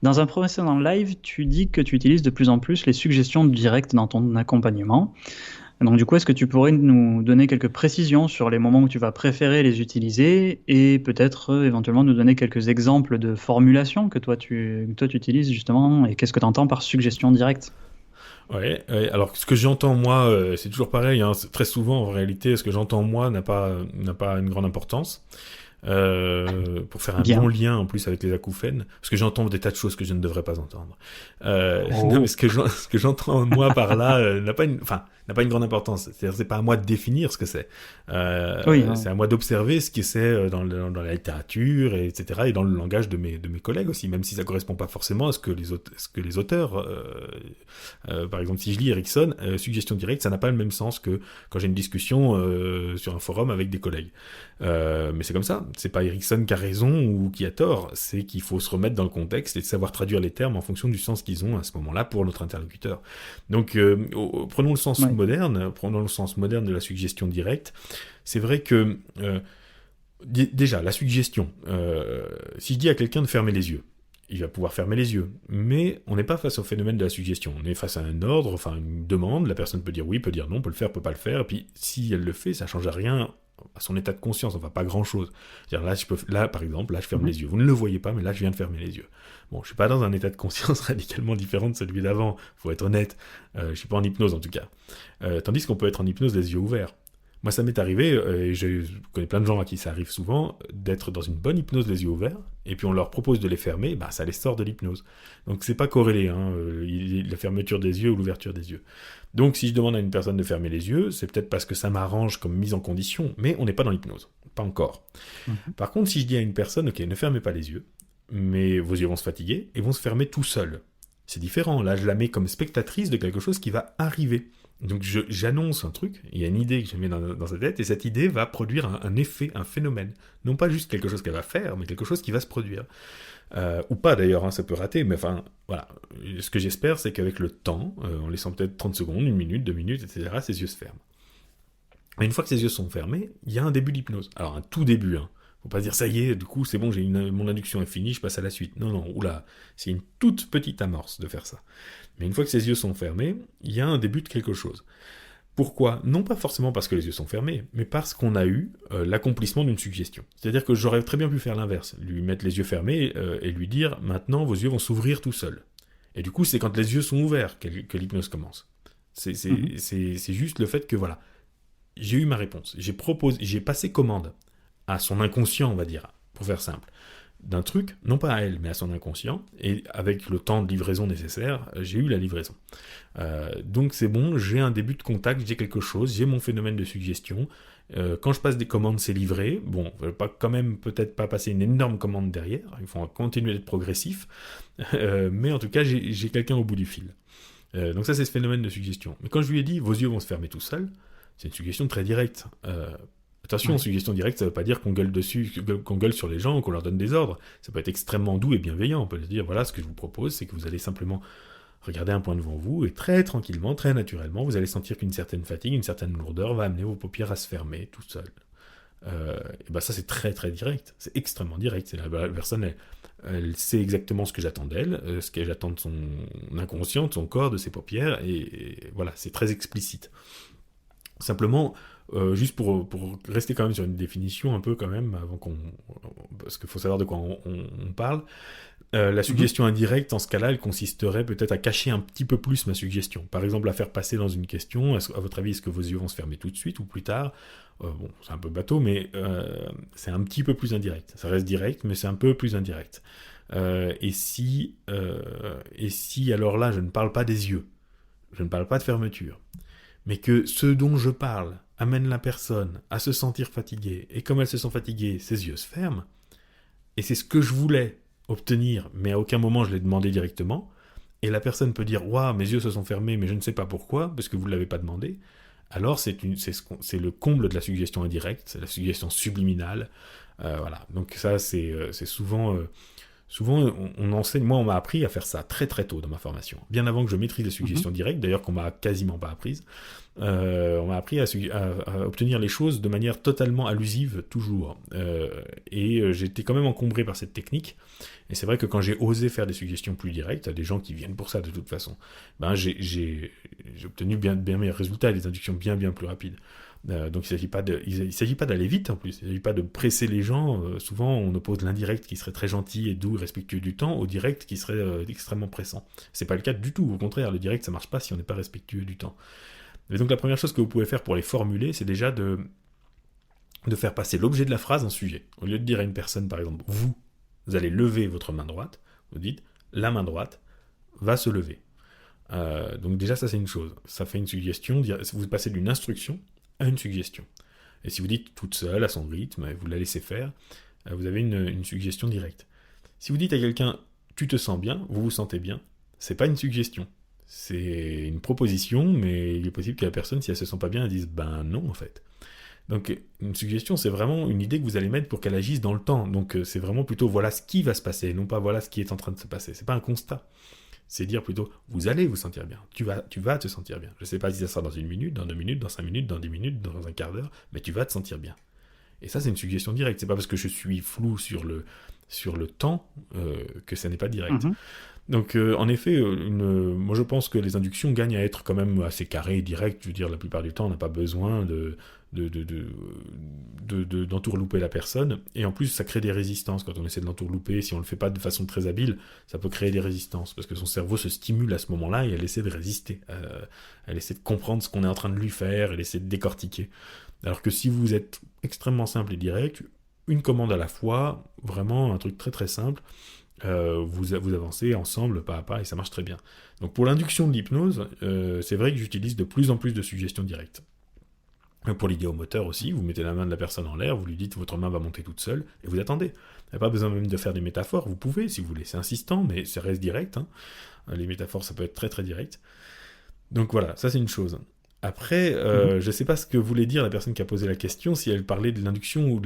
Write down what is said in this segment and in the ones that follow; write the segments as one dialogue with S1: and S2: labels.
S1: Dans un précédent live, tu dis que tu utilises de plus en plus les suggestions directes dans ton accompagnement. Donc du coup, est-ce que tu pourrais nous donner quelques précisions sur les moments où tu vas préférer les utiliser et peut-être éventuellement nous donner quelques exemples de formulations que toi tu utilises justement et qu'est-ce que tu entends par suggestion directe?
S2: Ouais, ouais, alors ce que j'entends moi, c'est toujours pareil, hein, très souvent en réalité, ce que j'entends moi n'a pas une grande importance. Pour faire un bon
S1: Bien.
S2: lien en plus avec les acouphènes, parce que j'entends des tas de choses que je ne devrais pas entendre. Non, mais
S1: Oh.
S2: ce que j'entends moi par là n'a pas une grande importance. C'est-à-dire, c'est pas à moi de définir ce que c'est.
S1: Oui, hein.
S2: C'est à moi d'observer ce que c'est dans la littérature, etc., et dans le langage de mes collègues aussi, même si ça correspond pas forcément à ce que les auteurs. Par exemple, si je lis Erickson, suggestion directe, ça n'a pas le même sens que quand j'ai une discussion sur un forum avec des collègues. Mais c'est comme ça. C'est pas Erickson qui a raison ou qui a tort. C'est qu'il faut se remettre dans le contexte et de savoir traduire les termes en fonction du sens qu'ils ont à ce moment-là pour notre interlocuteur. Donc,
S1: Ouais.
S2: prenons le sens moderne de la suggestion directe. C'est vrai que déjà la suggestion. Si je dis à quelqu'un de fermer les yeux, il va pouvoir fermer les yeux. Mais on n'est pas face au phénomène de la suggestion. On est face à un ordre, enfin une demande. La personne peut dire oui, peut dire non, peut le faire, peut pas le faire. Et puis si elle le fait, ça change rien à son état de conscience, enfin pas grand chose. C'est-à-dire là, par exemple, là je ferme
S1: Mhm.
S2: les yeux. Vous ne le voyez pas, mais là je viens de fermer les yeux. Bon, je suis pas dans un état de conscience radicalement différent de celui d'avant, faut être honnête. Je suis pas en hypnose en tout cas. Tandis qu'on peut être en hypnose les yeux ouverts. Moi, ça m'est arrivé, et je connais plein de gens à qui ça arrive souvent, d'être dans une bonne hypnose les yeux ouverts, et puis on leur propose de les fermer, bah ça les sort de l'hypnose. Donc c'est pas corrélé, hein, la fermeture des yeux ou l'ouverture des yeux. Donc si je demande à une personne de fermer les yeux, c'est peut-être parce que ça m'arrange comme mise en condition, mais on n'est pas dans l'hypnose, pas encore.
S1: Mhm.
S2: Par contre, si je dis à une personne, ok, ne fermez pas les yeux, mais vos yeux vont se fatiguer et vont se fermer tout seuls. C'est différent, là je la mets comme spectatrice de quelque chose qui va arriver. Donc j'annonce un truc, il y a une idée que je mets dans sa tête, et cette idée va produire un effet, un phénomène. Non pas juste quelque chose qu'elle va faire, mais quelque chose qui va se produire. Ou pas d'ailleurs, hein, ça peut rater, mais enfin, voilà. Ce que j'espère, c'est qu'avec le temps, en laissant peut-être 30 secondes, une minute, 2 minutes, etc., ses yeux se ferment. Et une fois que ses yeux sont fermés, il y a un début d'hypnose. Alors un tout début, hein. Faut pas se dire ça y est, du coup c'est bon, mon induction est finie, je passe à la suite. Non, non, oula, c'est une toute petite amorce de faire ça. Mais une fois que ses yeux sont fermés, il y a un début de quelque chose. Pourquoi? Non pas forcément parce que les yeux sont fermés, mais parce qu'on a eu l'accomplissement d'une suggestion. C'est-à-dire que j'aurais très bien pu faire l'inverse, lui mettre les yeux fermés et lui dire maintenant vos yeux vont s'ouvrir tout seuls. Et du coup, c'est quand les yeux sont ouverts que l'hypnose commence.
S1: Mhm.
S2: C'est juste le fait que voilà, j'ai eu ma réponse, j'ai passé commande à son inconscient, on va dire, pour faire simple, d'un truc, non pas à elle, mais à son inconscient, et avec le temps de livraison nécessaire, j'ai eu la livraison. Donc c'est bon, j'ai un début de contact, j'ai quelque chose, j'ai mon phénomène de suggestion. Quand je passe des commandes, c'est livré. Bon, je vais pas quand même peut-être pas passer une énorme commande derrière. Il faut continuer d'être progressif. Mais en tout cas, j'ai quelqu'un au bout du fil. Donc ça, c'est ce phénomène de suggestion. Mais quand je lui ai dit, vos yeux vont se fermer tout seuls, c'est une suggestion très directe. Attention,
S1: Ouais.
S2: suggestion directe, ça veut pas dire qu'on gueule dessus, qu'on gueule sur les gens, qu'on leur donne des ordres. Ça peut être extrêmement doux et bienveillant. On peut leur dire, voilà, ce que je vous propose, c'est que vous allez simplement regarder un point devant vous et très tranquillement, très naturellement, vous allez sentir qu'une certaine fatigue, une certaine lourdeur va amener vos paupières à se fermer tout seul. Et ben ça c'est très très direct, c'est extrêmement direct. C'est la personne, elle sait exactement ce que j'attends d'elle, ce que j'attends de son inconscient, de son corps, de ses paupières, et voilà, c'est très explicite. Simplement, juste pour rester quand même sur une définition un peu quand même, avant qu'on... Parce qu'il faut savoir de quoi on parle. La
S1: Mhm.
S2: suggestion indirecte, en ce cas-là, elle consisterait peut-être à cacher un petit peu plus ma suggestion. Par exemple, à faire passer dans une question, à votre avis, est-ce que vos yeux vont se fermer tout de suite ou plus tard? Bon, c'est un peu bateau, mais c'est un petit peu plus indirect. Ça reste direct, mais c'est un peu plus indirect. Et si alors là, je ne parle pas des yeux, je ne parle pas de fermeture, mais que ce dont je parle amène la personne à se sentir fatiguée, et comme elle se sent fatiguée, ses yeux se ferment, et c'est ce que je voulais obtenir, mais à aucun moment je l'ai demandé directement, et la personne peut dire waouh, mes yeux se sont fermés, mais je ne sais pas pourquoi, parce que vous ne l'avez pas demandé, alors c'est le comble de la suggestion indirecte, c'est la suggestion subliminale. Voilà, donc ça c'est Souvent, on enseigne, moi on m'a appris à faire ça très très tôt dans ma formation, bien avant que je maîtrise les suggestions directes, d'ailleurs qu'on m'a quasiment pas apprises. On m'a appris à obtenir les choses de manière totalement allusive, toujours. J'étais quand même encombré par cette technique. Et c'est vrai que quand j'ai osé faire des suggestions plus directes, à des gens qui viennent pour ça de toute façon, j'ai obtenu bien meilleurs résultats et des inductions bien plus rapides. Donc il s'agit pas d'aller vite en plus, il s'agit pas de presser les gens. Souvent on oppose l'indirect qui serait très gentil et doux et respectueux du temps au direct qui serait extrêmement pressant. C'est pas le cas du tout, au contraire, le direct ça marche pas si on n'est pas respectueux du temps. Et donc la première chose que vous pouvez faire pour les formuler, c'est déjà de faire passer l'objet de la phrase en sujet. Au lieu de dire à une personne par exemple, vous allez lever votre main droite, vous dites la main droite va se lever. Donc déjà ça c'est une chose, ça fait une suggestion, vous passez d'une instruction à une suggestion. Et si vous dites toute seule, à son rythme, et vous la laissez faire, vous avez une suggestion directe. Si vous dites à quelqu'un « tu te sens bien », vous vous sentez bien, c'est pas une suggestion. C'est une proposition, mais il est possible que la personne, si elle se sent pas bien, elle dise « ben non, en fait ». Donc une suggestion, c'est vraiment une idée que vous allez mettre pour qu'elle agisse dans le temps. Donc c'est vraiment plutôt « voilà ce qui va se passer », non pas « voilà ce qui est en train de se passer ». C'est pas un constat. C'est dire plutôt, vous allez vous sentir bien, tu vas te sentir bien. Je ne sais pas si ça sera dans 1 minute, dans 2 minutes, dans 5 minutes, dans 10 minutes, dans un quart d'heure, mais tu vas te sentir bien. Et ça, c'est une suggestion directe. C'est pas parce que je suis flou sur le temps que ça n'est pas direct. Donc, en effet, moi je pense que les inductions gagnent à être quand même assez carrées et directes. Je veux dire, la plupart du temps, on n'a pas besoin d'entourlouper la personne. Et en plus, ça crée des résistances. Quand on essaie de l'entourlouper, si on ne le fait pas de façon très habile, ça peut créer des résistances. Parce que son cerveau se stimule à ce moment-là et elle essaie de résister. Elle essaie de comprendre ce qu'on est en train de lui faire, elle essaie de décortiquer. Alors que si vous êtes extrêmement simple et direct, une commande à la fois, vraiment un truc très très simple, vous avancez ensemble pas à pas et ça marche très bien. Donc pour l'induction de l'hypnose, c'est vrai que j'utilise de plus en plus de suggestions directes. Pour l'idéomoteur aussi, vous mettez la main de la personne en l'air, vous lui dites votre main va monter toute seule et vous attendez. Il n'y a pas besoin même de faire des métaphores, vous pouvez si vous voulez, c'est insistant mais ça reste direct. Les métaphores ça peut être très très direct. Donc voilà, ça c'est une chose. Après, je ne sais pas ce que voulait dire la personne qui a posé la question, si elle parlait de l'induction ou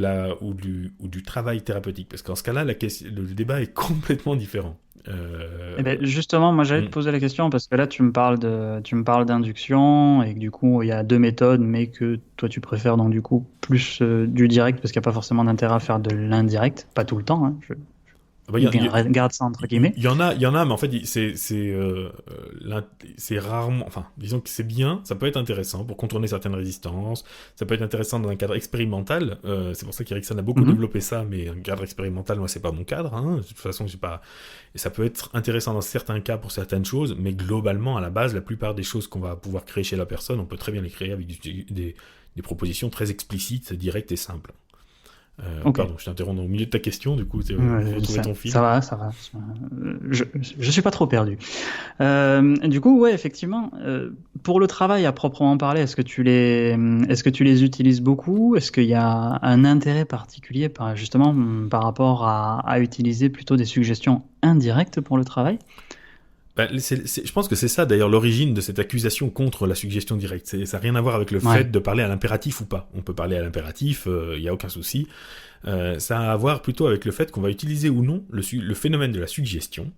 S2: du travail thérapeutique, parce qu'en ce cas-là, le débat est complètement différent.
S1: Eh ben, justement, moi j'allais te poser la question parce que là tu me parles d'induction et que du coup il y a 2 méthodes, mais que toi tu préfères donc du coup plus du direct parce qu'il n'y a pas forcément d'intérêt à faire de l'indirect, pas tout le temps. Hein, garde ça entre guillemets.
S2: Il y en a, mais en fait, c'est rarement. Enfin, disons que c'est bien, ça peut être intéressant pour contourner certaines résistances, ça peut être intéressant dans un cadre expérimental. C'est pour ça qu'Erikson a beaucoup développé ça, mais un cadre expérimental, moi, c'est pas mon cadre. De toute façon, j'ai pas. Et ça peut être intéressant dans certains cas pour certaines choses, mais globalement, à la base, la plupart des choses qu'on va pouvoir créer chez la personne, on peut très bien les créer avec des propositions très explicites, directes et simples. Okay. Pardon, je t'interromps au milieu de ta question, du coup, retrouver ton fil.
S1: Ça va. Je suis pas trop perdu. Du coup, ouais, effectivement, pour le travail à proprement parler, est-ce que tu les utilises beaucoup ? Est-ce qu'il y a un intérêt particulier, justement, par rapport à utiliser plutôt des suggestions indirectes pour le travail ?
S2: Je pense que c'est ça d'ailleurs l'origine de cette accusation contre la suggestion directe. Ça n'a rien à voir avec le fait de parler à l'impératif ou pas. On peut parler à l'impératif, il n'y a aucun souci. Ça a à voir plutôt avec le fait qu'on va utiliser ou non le phénomène de la suggestion,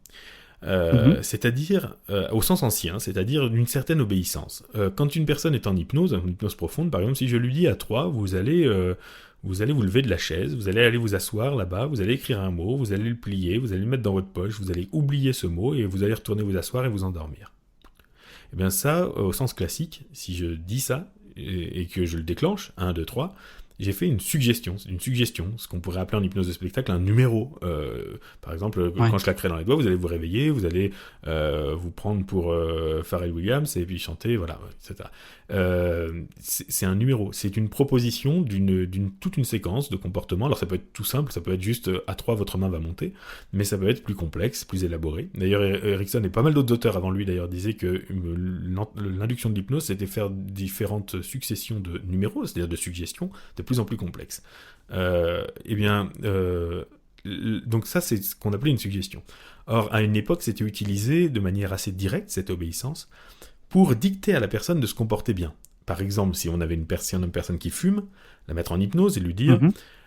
S2: c'est-à-dire, au sens ancien, c'est-à-dire d'une certaine obéissance. Quand une personne est en hypnose profonde, par exemple, si je lui dis à 3, vous allez vous lever de la chaise, vous allez aller vous asseoir là-bas, vous allez écrire un mot, vous allez le plier, vous allez le mettre dans votre poche, vous allez oublier ce mot et vous allez retourner vous asseoir et vous endormir. Et bien ça, au sens classique, si je dis ça et que je le déclenche, 1, 2, 3, j'ai fait une suggestion, ce qu'on pourrait appeler en hypnose de spectacle un numéro. Par exemple, quand je claquerai dans les doigts, vous allez vous réveiller, vous allez vous prendre pour Pharrell Williams et puis chanter, voilà, etc. C'est un numéro, c'est une proposition d'une toute une séquence de comportements. Alors ça peut être tout simple, ça peut être juste à 3 votre main va monter, mais ça peut être plus complexe, plus élaboré. D'ailleurs, Erikson et pas mal d'autres auteurs avant lui d'ailleurs disaient que l'induction de l'hypnose c'était faire différentes successions de numéros, c'est-à-dire de suggestions, de plus en plus complexe. Donc ça, c'est ce qu'on appelait une suggestion. Or, à une époque, c'était utilisé de manière assez directe, cette obéissance, pour dicter à la personne de se comporter bien. Par exemple, si on avait une personne qui fume, la mettre en hypnose et lui dire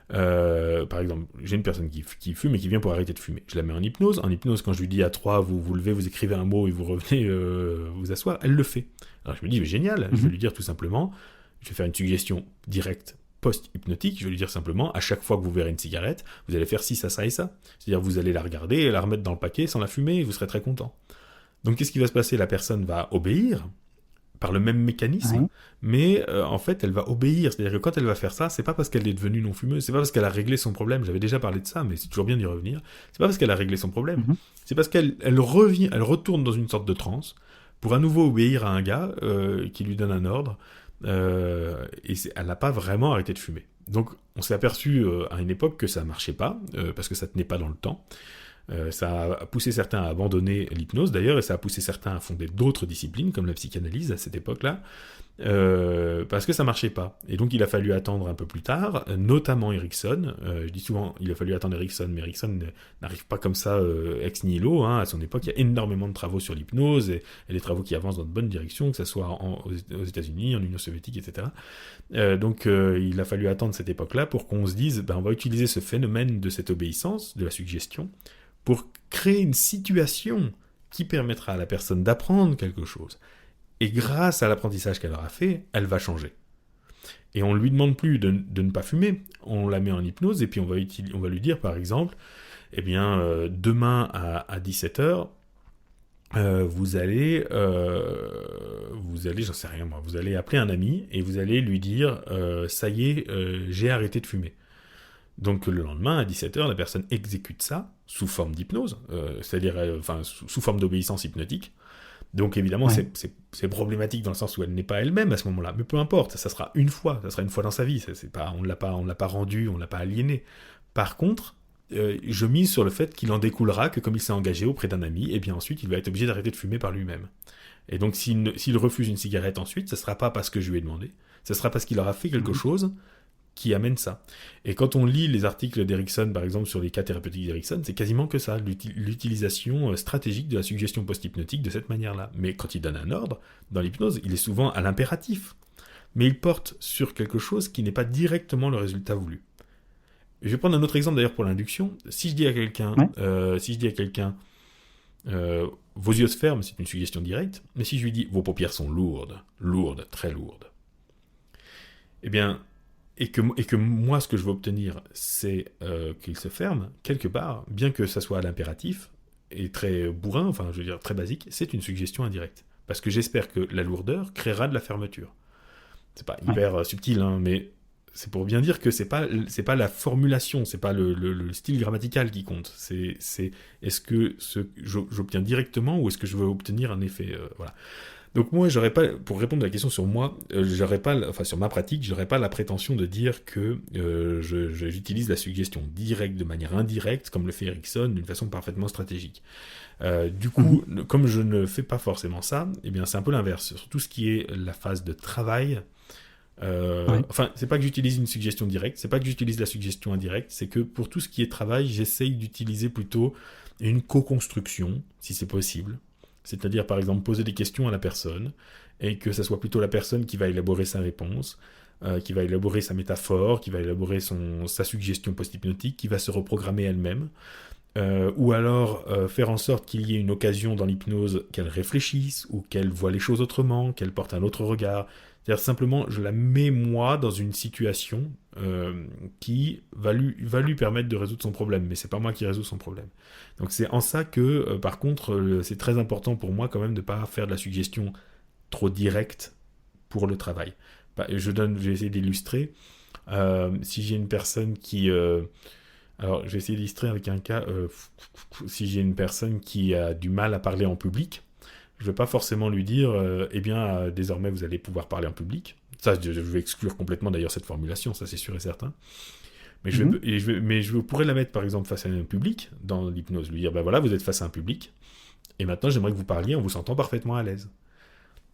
S2: Par exemple, j'ai une personne qui fume et qui vient pour arrêter de fumer. Je la mets en hypnose. En hypnose, quand je lui dis à 3, vous vous levez, vous écrivez un mot et vous revenez vous asseoir, elle le fait. Alors je me dis, mais génial, je vais lui dire tout simplement, je vais faire une suggestion directe post-hypnotique, je vais lui dire simplement, à chaque fois que vous verrez une cigarette, vous allez faire ci, ça et ça. C'est-à-dire, vous allez la regarder et la remettre dans le paquet sans la fumer et vous serez très content. Donc qu'est-ce qui va se passer? La personne va obéir par le même mécanisme,
S1: Ouais.
S2: mais en fait, elle va obéir. C'est-à-dire que quand elle va faire ça, c'est pas parce qu'elle est devenue non-fumeuse, c'est pas parce qu'elle a réglé son problème. J'avais déjà parlé de ça, mais c'est toujours bien d'y revenir. C'est pas parce qu'elle a réglé son problème,
S1: Mhm.
S2: c'est parce qu'elle revient, elle retourne dans une sorte de transe pour à nouveau obéir à un gars qui lui donne un ordre, elle n'a pas vraiment arrêté de fumer. Donc, on s'est aperçu à une époque que ça marchait pas, parce que ça tenait pas dans le temps. Ça a poussé certains à abandonner l'hypnose d'ailleurs, et ça a poussé certains à fonder d'autres disciplines, comme la psychanalyse à cette époque-là, parce que ça marchait pas. Et donc il a fallu attendre un peu plus tard, notamment Erickson. Je dis souvent, il a fallu attendre Erickson, mais Erickson n'arrive pas comme ça ex nihilo. Hein. À son époque, il y a énormément de travaux sur l'hypnose, et des travaux qui avancent dans de bonnes directions, que ce soit aux États-Unis, en Union soviétique, etc. Donc il a fallu attendre cette époque-là pour qu'on se dise, on va utiliser ce phénomène de cette obéissance, de la suggestion, pour créer une situation qui permettra à la personne d'apprendre quelque chose. Et grâce à l'apprentissage qu'elle aura fait, elle va changer. Et on ne lui demande plus de ne pas fumer, on la met en hypnose, et puis on va lui dire, par exemple, eh bien, demain à 17h, vous allez, j'en sais rien moi, vous allez appeler un ami, et vous allez lui dire, ça y est, j'ai arrêté de fumer. Donc le lendemain, à 17h, la personne exécute ça sous forme d'hypnose, c'est-à-dire sous forme d'obéissance hypnotique. Donc évidemment,
S1: Ouais.
S2: c'est problématique dans le sens où elle n'est pas elle-même à ce moment-là, mais peu importe, ça sera une fois dans sa vie, on ne l'a pas rendu, on ne l'a pas aliéné. Par contre, je mise sur le fait qu'il en découlera que comme il s'est engagé auprès d'un ami, et bien ensuite il va être obligé d'arrêter de fumer par lui-même. Et donc s'il refuse une cigarette ensuite, ce ne sera pas parce que je lui ai demandé, ce sera parce qu'il aura fait quelque
S1: Mhm.
S2: chose qui amène ça. Et quand on lit les articles d'Erickson, par exemple, sur les cas thérapeutiques d'Erickson, c'est quasiment que ça, l'utilisation stratégique de la suggestion post-hypnotique de cette manière-là. Mais quand il donne un ordre, dans l'hypnose, il est souvent à l'impératif. Mais il porte sur quelque chose qui n'est pas directement le résultat voulu. Je vais prendre un autre exemple d'ailleurs pour l'induction. Si je dis à quelqu'un,
S1: Ouais.
S2: vos yeux se ferment, c'est une suggestion directe, mais si je lui dis, vos paupières sont lourdes, lourdes, très lourdes, eh bien, et que moi, ce que je veux obtenir, c'est qu'il se ferme, quelque part, bien que ça soit à l'impératif, et très bourrin, enfin, je veux dire, très basique, c'est une suggestion indirecte. Parce que j'espère que la lourdeur créera de la fermeture. C'est pas
S1: Ouais.
S2: hyper subtil, hein, mais c'est pour bien dire que c'est pas la formulation, c'est pas le style grammatical qui compte. C'est est-ce que j'obtiens directement ou est-ce que je veux obtenir un effet, voilà. Donc moi, j'aurais pas, pour répondre à la question sur moi, sur ma pratique, j'aurais pas la prétention de dire que j'utilise la suggestion directe de manière indirecte, comme le fait Erickson, d'une façon parfaitement stratégique. Du
S1: Mhm.
S2: coup, comme je ne fais pas forcément ça, eh bien c'est un peu l'inverse. Sur tout ce qui est la phase de travail,
S1: Ouais.
S2: c'est pas que j'utilise une suggestion directe, c'est pas que j'utilise la suggestion indirecte, c'est que pour tout ce qui est travail, j'essaye d'utiliser plutôt une co-construction, si c'est possible. C'est-à-dire, par exemple, poser des questions à la personne, et que ce soit plutôt la personne qui va élaborer sa réponse, qui va élaborer sa métaphore, qui va élaborer sa suggestion post-hypnotique, qui va se reprogrammer elle-même, ou alors faire en sorte qu'il y ait une occasion dans l'hypnose qu'elle réfléchisse, ou qu'elle voit les choses autrement, qu'elle porte un autre regard. C'est-à-dire simplement, je la mets moi dans une situation qui va lui permettre de résoudre son problème, mais c'est pas moi qui résous son problème. Donc c'est en ça que, par contre, c'est très important pour moi quand même de ne pas faire de la suggestion trop directe pour le travail. Je vais essayer d'illustrer. Si j'ai une personne qui... alors, je vais essayer d'illustrer avec un cas. Si j'ai une personne qui a du mal à parler en public, je ne vais pas forcément lui dire eh bien, désormais, vous allez pouvoir parler en public. Ça, je vais exclure complètement d'ailleurs cette formulation, ça c'est sûr et certain. Mais
S1: Mhm.
S2: je pourrais la mettre par exemple face à un public dans l'hypnose, lui dire ben voilà, vous êtes face à un public, et maintenant j'aimerais que vous parliez en vous sentant parfaitement à l'aise.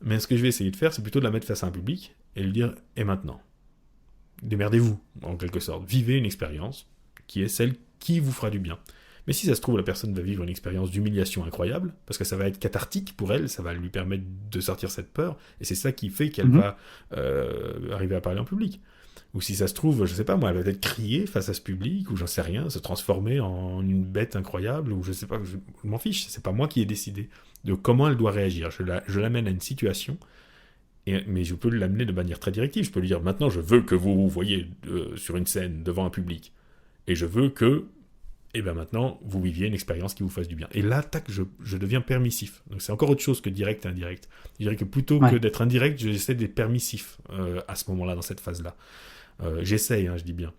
S2: Mais ce que je vais essayer de faire, c'est plutôt de la mettre face à un public et lui dire et maintenant, démerdez-vous en quelque sorte, vivez une expérience qui est celle qui vous fera du bien. Mais si ça se trouve, la personne va vivre une expérience d'humiliation incroyable, parce que ça va être cathartique pour elle, ça va lui permettre de sortir cette peur, et c'est ça qui fait qu'elle
S1: Mhm.
S2: va arriver à parler en public. Ou si ça se trouve, je sais pas moi, elle va peut-être crier face à ce public, ou j'en sais rien, se transformer en une bête incroyable, ou je sais pas, je m'en fiche, c'est pas moi qui ai décidé de comment elle doit réagir. Je l'amène à une situation, mais je peux l'amener de manière très directive. Je peux lui dire, maintenant je veux que vous vous voyez sur une scène devant un public, et je veux que, et bien maintenant, vous viviez une expérience qui vous fasse du bien. Et là, tac, je deviens permissif. Donc c'est encore autre chose que direct et indirect. Je dirais que plutôt que d'être indirect, j'essaie d'être permissif à ce moment-là, dans cette phase-là. J'essaye, je dis bien.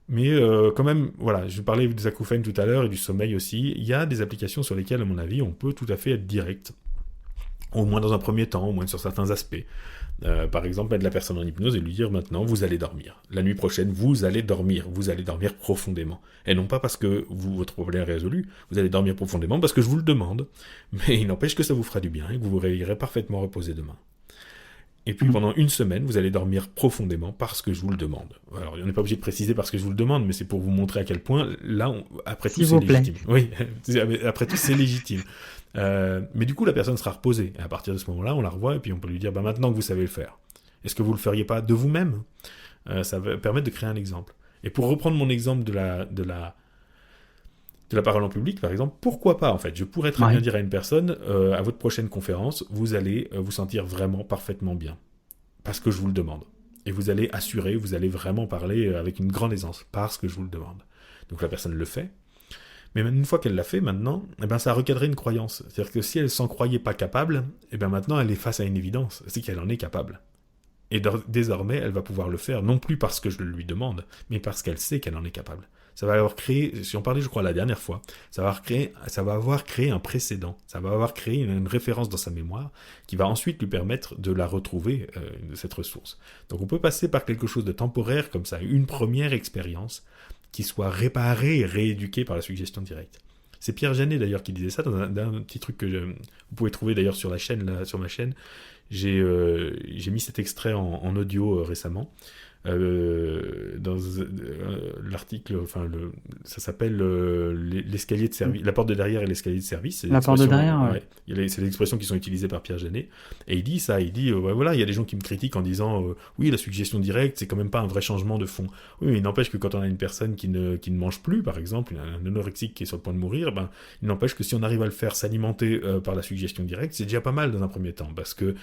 S2: Mais quand même, voilà, je parlais des acouphènes tout à l'heure et du sommeil aussi. Il y a des applications sur lesquelles, à mon avis, on peut tout à fait être direct. Au moins dans un premier temps, au moins sur certains aspects. Par exemple, mettre la personne en hypnose et lui dire maintenant, vous allez dormir. La nuit prochaine, vous allez dormir profondément. Et non pas parce que votre problème est résolu, vous allez dormir profondément parce que je vous le demande. Mais il n'empêche que ça vous fera du bien et que vous vous réveillerez parfaitement reposé demain. Et puis pendant une semaine, vous allez dormir profondément parce que je vous le demande. Alors, on n'est pas obligé de préciser parce que je vous le demande, mais c'est pour vous montrer à quel point, là, après tout, c'est légitime. Oui, après tout, c'est légitime. Mais du coup, la personne sera reposée. Et à partir de ce moment-là, on la revoit et puis on peut lui dire, maintenant que vous savez le faire, est-ce que vous le feriez pas de vous-même? Ça va permettre de créer un exemple. Et pour reprendre mon exemple de la parole en public, par exemple, pourquoi pas, en fait? Je pourrais très bien dire à une personne, à votre prochaine conférence, vous allez vous sentir vraiment parfaitement bien. Parce que je vous le demande. Et vous allez assurer, vous allez vraiment parler avec une grande aisance, parce que je vous le demande. Donc la personne le fait. Mais même une fois qu'elle l'a fait, maintenant, ça a recadré une croyance. C'est-à-dire que si elle s'en croyait pas capable, maintenant elle est face à une évidence, c'est qu'elle en est capable. Et désormais, elle va pouvoir le faire, non plus parce que je le lui demande, mais parce qu'elle sait qu'elle en est capable. Ça va avoir créé, si on parlait je crois la dernière fois, ça va avoir créé un précédent, ça va avoir créé une référence dans sa mémoire qui va ensuite lui permettre de la retrouver, cette ressource. Donc on peut passer par quelque chose de temporaire comme ça, une première expérience qui soit réparée et rééduquée par la suggestion directe. C'est Pierre Janet d'ailleurs qui disait ça dans un petit truc que vous pouvez trouver d'ailleurs sur la chaîne, là, sur ma chaîne. J'ai mis cet extrait en audio récemment. Dans l'article, ça s'appelle l'escalier de service, la porte de derrière et l'escalier de service.
S1: La porte de derrière,
S2: c'est des expressions qui sont utilisées par Pierre Janet. Et il dit ça, voilà, il y a des gens qui me critiquent en disant oui, la suggestion directe, c'est quand même pas un vrai changement de fond. Oui, mais il n'empêche que quand on a une personne qui ne mange plus, par exemple, un anorexique qui est sur le point de mourir, il n'empêche que si on arrive à le faire s'alimenter par la suggestion directe, c'est déjà pas mal dans un premier temps, parce que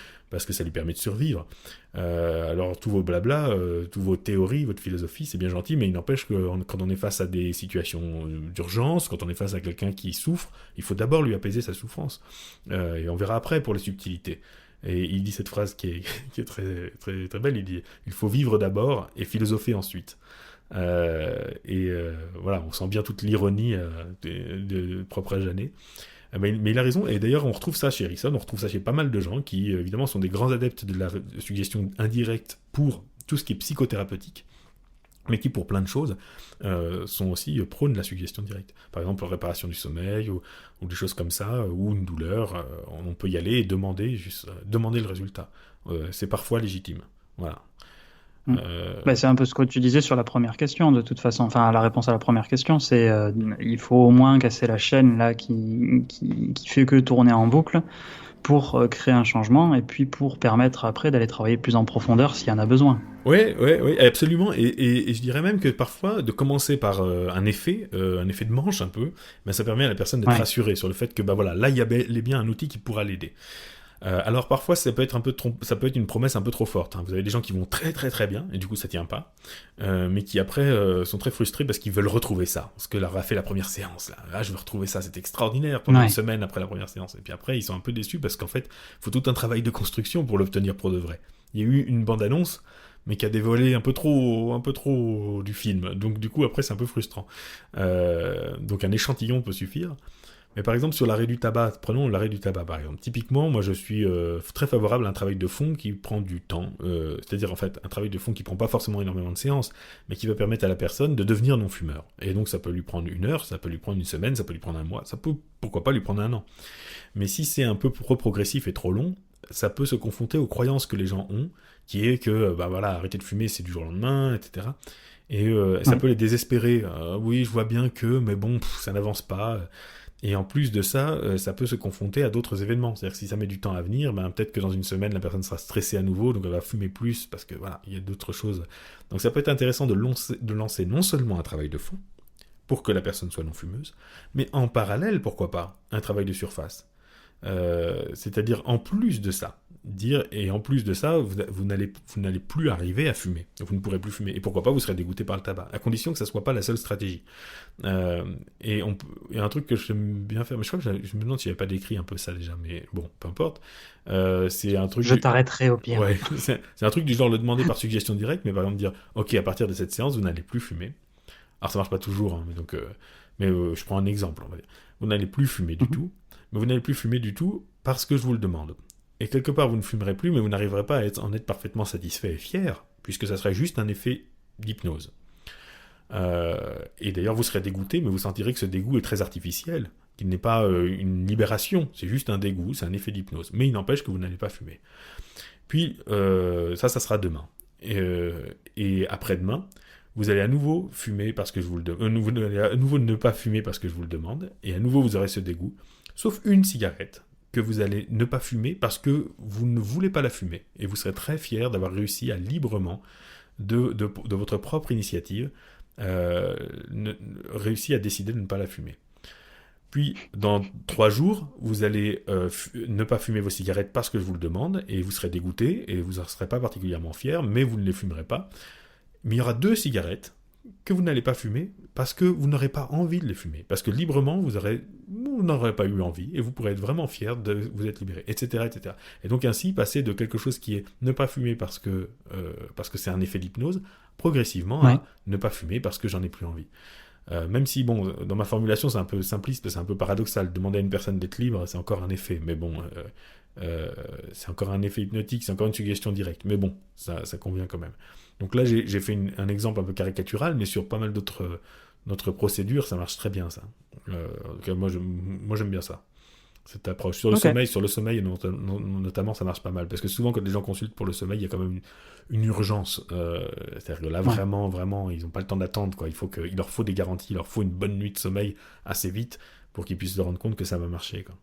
S2: ça lui permet de survivre. Alors tous vos blabla, toutes vos théories, votre philosophie, c'est bien gentil, mais il n'empêche que quand on est face à des situations d'urgence, quand on est face à quelqu'un qui souffre, il faut d'abord lui apaiser sa souffrance. Et on verra après pour les subtilités. Et il dit cette phrase qui est très, très, très belle, il dit « Il faut vivre d'abord et philosopher ensuite ». Voilà, on sent bien toute l'ironie de propre à Janet. Mais il a raison, et d'ailleurs on retrouve ça chez Erickson, on retrouve ça chez pas mal de gens qui évidemment sont des grands adeptes de la suggestion indirecte pour tout ce qui est psychothérapeutique, mais qui pour plein de choses sont aussi prônes de la suggestion directe. Par exemple, la réparation du sommeil, ou des choses comme ça, ou une douleur, on peut y aller et demander le résultat. C'est parfois légitime. Voilà.
S1: C'est un peu ce que tu disais sur la première question, de toute façon. Enfin, la réponse à la première question, c'est il faut au moins casser la chaîne là qui fait que tourner en boucle pour créer un changement et puis pour permettre après d'aller travailler plus en profondeur s'il y en a besoin.
S2: Oui, absolument. Et je dirais même que parfois, de commencer par un effet de manche un peu, ça permet à la personne d'être rassurée sur le fait que là, il y a bien un outil qui pourra l'aider. Alors parfois ça peut être une promesse un peu trop forte. Vous avez des gens qui vont très très très bien et du coup ça tient pas, mais qui après sont très frustrés parce qu'ils veulent retrouver ça, ce que leur a fait la première séance. Là, je veux retrouver ça, c'est extraordinaire pendant une semaine après la première séance. Et puis après ils sont un peu déçus parce qu'en fait il faut tout un travail de construction pour l'obtenir pour de vrai. Il y a eu une bande-annonce mais qui a dévoilé un peu trop du film. Donc du coup après c'est un peu frustrant. Donc un échantillon peut suffire. Mais par exemple, sur l'arrêt du tabac, prenons l'arrêt du tabac par exemple. Typiquement, moi je suis très favorable à un travail de fond qui prend du temps. C'est-à-dire en fait un travail de fond qui prend pas forcément énormément de séances, mais qui va permettre à la personne de devenir non-fumeur. Et donc ça peut lui prendre 1 heure, ça peut lui prendre 1 semaine, ça peut lui prendre 1 mois, ça peut pourquoi pas lui prendre 1 an. Mais si c'est un peu trop progressif et trop long, ça peut se confronter aux croyances que les gens ont, qui est que arrêter de fumer c'est du jour au lendemain, etc. Et ça peut les désespérer. Oui, je vois bien que, mais bon, ça n'avance pas. Et en plus de ça, ça peut se confronter à d'autres événements. C'est-à-dire que si ça met du temps à venir, peut-être que dans une semaine, la personne sera stressée à nouveau, donc elle va fumer plus, parce que voilà, il y a d'autres choses. Donc ça peut être intéressant de lancer non seulement un travail de fond, pour que la personne soit non fumeuse, mais en parallèle, pourquoi pas, un travail de surface. C'est-à-dire en plus de ça, et en plus de ça, vous n'allez plus arriver à fumer, vous ne pourrez plus fumer, et pourquoi pas, vous serez dégoûté par le tabac, à condition que ça soit pas la seule stratégie. Et un truc que j'aime bien faire, mais je crois que je me demande si j'avais pas décrit un peu ça déjà, mais bon, peu importe. C'est un truc.
S1: Je t'arrêterai au pire.
S2: Ouais, c'est un truc du genre le demander par suggestion directe, mais par exemple dire, ok, à partir de cette séance, vous n'allez plus fumer. Alors ça marche pas toujours, hein, mais je prends un exemple, on va dire. Vous n'allez plus fumer du tout, mais vous n'allez plus fumer du tout parce que je vous le demande. Et quelque part, vous ne fumerez plus, mais vous n'arriverez pas à en être parfaitement satisfait et fier, puisque ça serait juste un effet d'hypnose. Et d'ailleurs, vous serez dégoûté, mais vous sentirez que ce dégoût est très artificiel, qu'il n'est pas une libération, c'est juste un dégoût, c'est un effet d'hypnose. Mais il n'empêche que vous n'allez pas fumer. Puis, ça sera demain. Et après-demain, vous allez à nouveau fumer parce que je vous le demande. Vous allez à nouveau ne pas fumer parce que je vous le demande. Et à nouveau, vous aurez ce dégoût. Sauf une cigarette que vous allez ne pas fumer parce que vous ne voulez pas la fumer. Et vous serez très fier d'avoir réussi à librement, de votre propre initiative, réussi à décider de ne pas la fumer. Puis, dans 3 jours, vous allez ne pas fumer vos cigarettes parce que je vous le demande, et vous serez dégoûté, et vous ne serez pas particulièrement fier, mais vous ne les fumerez pas. Mais il y aura 2 cigarettes que vous n'allez pas fumer parce que vous n'aurez pas envie de les fumer. Parce que librement, vous n'aurez pas eu envie et vous pourrez être vraiment fier de vous être libéré, etc., etc. Et donc ainsi, passer de quelque chose qui est ne pas fumer parce que c'est un effet d'hypnose, progressivement à ne pas fumer parce que j'en ai plus envie. Même si, bon, dans ma formulation, c'est un peu simpliste, c'est un peu paradoxal. Demander à une personne d'être libre, c'est encore un effet. Mais bon, c'est encore un effet hypnotique, c'est encore une suggestion directe. Mais bon, ça convient quand même. Donc là, j'ai fait un exemple un peu caricatural, mais sur pas mal d'autres procédures, ça marche très bien, ça. Moi, j'aime bien ça, cette approche. Sur le sommeil, notamment, ça marche pas mal. Parce que souvent, quand les gens consultent pour le sommeil, il y a quand même une urgence. C'est-à-dire que là, vraiment, vraiment, ils n'ont pas le temps d'attendre, quoi. Il leur faut des garanties, il leur faut une bonne nuit de sommeil assez vite pour qu'ils puissent se rendre compte que ça va marcher, quoi.